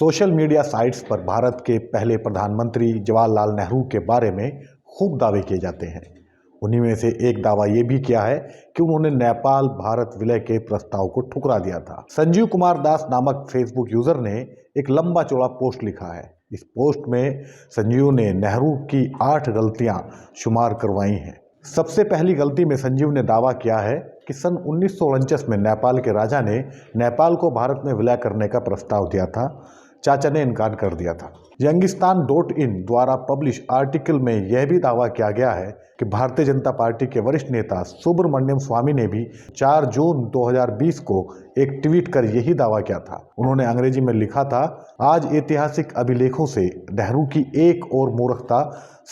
Social media sites पर भारत के पहले प्रधानमंत्री जवाहरलाल नेहरू के बारे में खूब दावे किए जाते हैं। उन्हीं में से एक दावा ये भी किया है कि उन्होंने नेपाल भारत विलय के प्रस्ताव को ठुकरा दिया था। संजीव कुमार दास नामक फेसबुक यूजर ने एक लंबा चौड़ा पोस्ट लिखा है। इस पोस्ट में संजीव ने नेहरू की 8 गलतियां शुमार करवाई हैं। सबसे पहली गलती में संजीव ने दावा किया है कि सन 1949 में नेपाल के राजा ने नेपाल को भारत में विलय करने का प्रस्ताव दिया था। चाचा ने इनकार कर दिया था। यंगिस्तान.in द्वारा पब्लिश आर्टिकल में यह भी दावा किया गया है कि भारतीय जनता पार्टी के वरिष्ठ नेता सुब्रमण्यम स्वामी ने भी 4 जून 2020 को एक ट्वीट कर यही दावा किया था। उन्होंने अंग्रेजी में लिखा था, आज ऐतिहासिक अभिलेखों से नेहरू की एक और मूर्खता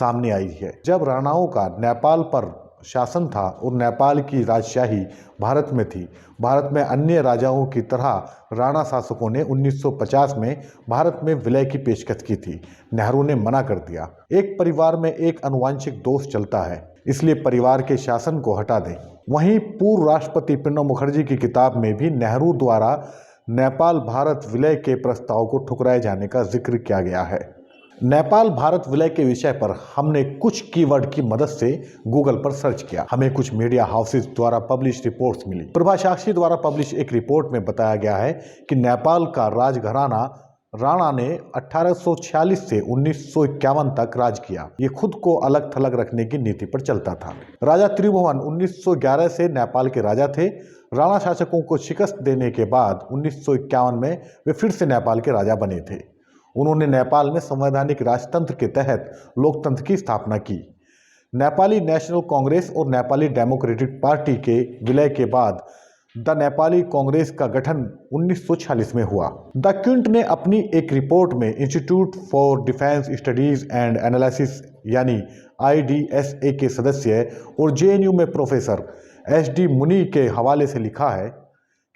सामने आई है। जब राणाओं का नेपाल पर शासन था और नेपाल की राजशाही भारत में थी। भारत में अन्य राजाओं की तरह राणा शासकों ने 1950 में भारत में विलय की पेशकश की थी। नेहरू ने मना कर दिया। एक परिवार में एक आनुवंशिक दोष चलता है, इसलिए परिवार के शासन को हटा दें। वहीं पूर्व राष्ट्रपति प्रणब मुखर्जी की किताब में भी नेहरू द्वारा नेपाल भारत विलय के प्रस्ताव को ठुकराए जाने का जिक्र किया गया है। नेपाल भारत विलय के विषय पर हमने कुछ कीवर्ड की मदद से गूगल पर सर्च किया। हमें कुछ मीडिया हाउसेज द्वारा पब्लिश रिपोर्ट्स मिली। प्रभा साक्षी द्वारा पब्लिश एक रिपोर्ट में बताया गया है कि नेपाल का राजघराना राणा ने 1846 से 1951 तक राज किया। ये खुद को अलग थलग रखने की नीति पर चलता था। राजा त्रिभुवन 1911 से नेपाल के राजा थे। राणा शासकों को शिकस्त देने के बाद 1951 में वे फिर से नेपाल के राजा बने थे। उन्होंने नेपाल में संवैधानिक राजतंत्र के तहत लोकतंत्र की स्थापना की। नेपाली नेशनल कांग्रेस और नेपाली डेमोक्रेटिक पार्टी के विलय के बाद द नेपाली कांग्रेस का गठन 1946 में हुआ। द क्विंट ने अपनी एक रिपोर्ट में institute for defence studies and analysis यानी IDSA के सदस्य और JNU में प्रोफेसर SD मुनि के हवाले से लिखा है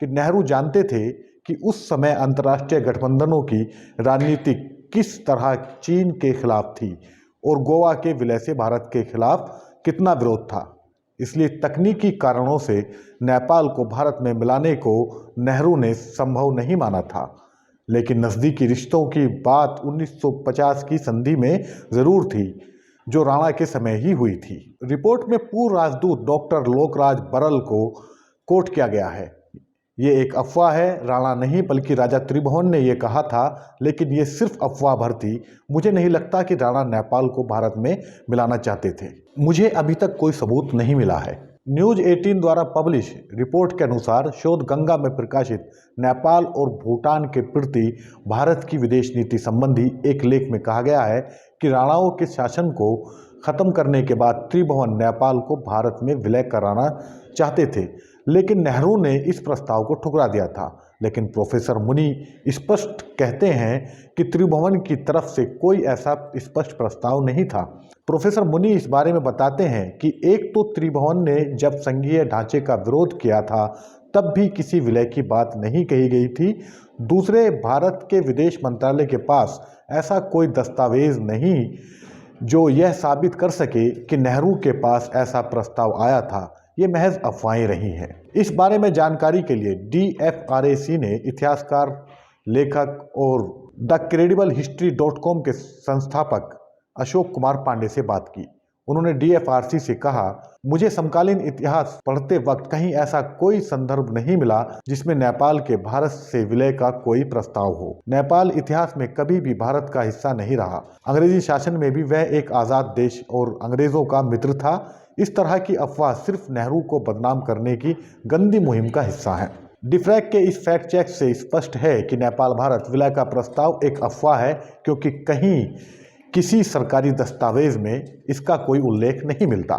कि नेहरू जानते थे कि उस समय अंतर्राष्ट्रीय गठबंधनों की राजनीति किस तरह चीन के खिलाफ थी और गोवा के विलय से भारत के खिलाफ कितना विरोध था। इसलिए तकनीकी कारणों से नेपाल को भारत में मिलाने को नेहरू ने संभव नहीं माना था, लेकिन नज़दीकी रिश्तों की बात 1950 की संधि में ज़रूर थी, जो राणा के समय ही हुई थी। रिपोर्ट में पूर्व राजदूत डॉक्टर लोकराज बरल को कोट किया गया है। ये एक अफवाह है, राणा नहीं बल्कि राजा त्रिभुवन ने यह कहा था, लेकिन ये सिर्फ अफवाह भर थी। मुझे नहीं लगता कि राणा नेपाल को भारत में मिलाना चाहते थे। मुझे अभी तक कोई सबूत नहीं मिला है। न्यूज 18 द्वारा पब्लिश रिपोर्ट के अनुसार शोध गंगा में प्रकाशित नेपाल और भूटान के प्रति भारत की विदेश नीति संबंधी एक लेख में कहा गया है कि राणाओं के शासन को खत्म करने के बाद त्रिभुवन नेपाल को भारत में विलय कराना चाहते थे, लेकिन नेहरू ने इस प्रस्ताव को ठुकरा दिया था। लेकिन प्रोफेसर मुनि स्पष्ट कहते हैं कि त्रिभुवन की तरफ से कोई ऐसा स्पष्ट प्रस्ताव नहीं था। प्रोफेसर मुनि इस बारे में बताते हैं कि एक तो त्रिभुवन ने जब संघीय ढांचे का विरोध किया था तब भी किसी विलय की बात नहीं कही गई थी। दूसरे, भारत के विदेश मंत्रालय के पास ऐसा कोई दस्तावेज नहीं जो यह साबित कर सके कि नेहरू के पास ऐसा प्रस्ताव आया था। ये महज अफवाहें रही हैं। इस बारे में जानकारी के लिए DFRAC ने इतिहासकार, लेखक और thecredible.history.com के संस्थापक अशोक कुमार पांडे से बात की। उन्होंने DFRC से कहा, मुझे समकालीन इतिहास पढ़ते वक्त कहीं ऐसा कोई संदर्भ नहीं मिला जिसमें नेपाल के भारत से विलय का कोई प्रस्ताव हो। नेपाल इतिहास में कभी भी भारत का हिस्सा नहीं रहा। अंग्रेजी शासन में भी वह एक आज़ाद देश और अंग्रेजों का मित्र था। इस तरह की अफवाह सिर्फ नेहरू को बदनाम करने की गंदी मुहिम का हिस्सा है। डिफ्रैक के इस फैक्ट चेक से स्पष्ट है कि नेपाल भारत विलय का प्रस्ताव एक अफवाह है, क्योंकि कहीं किसी सरकारी दस्तावेज में इसका कोई उल्लेख नहीं मिलता।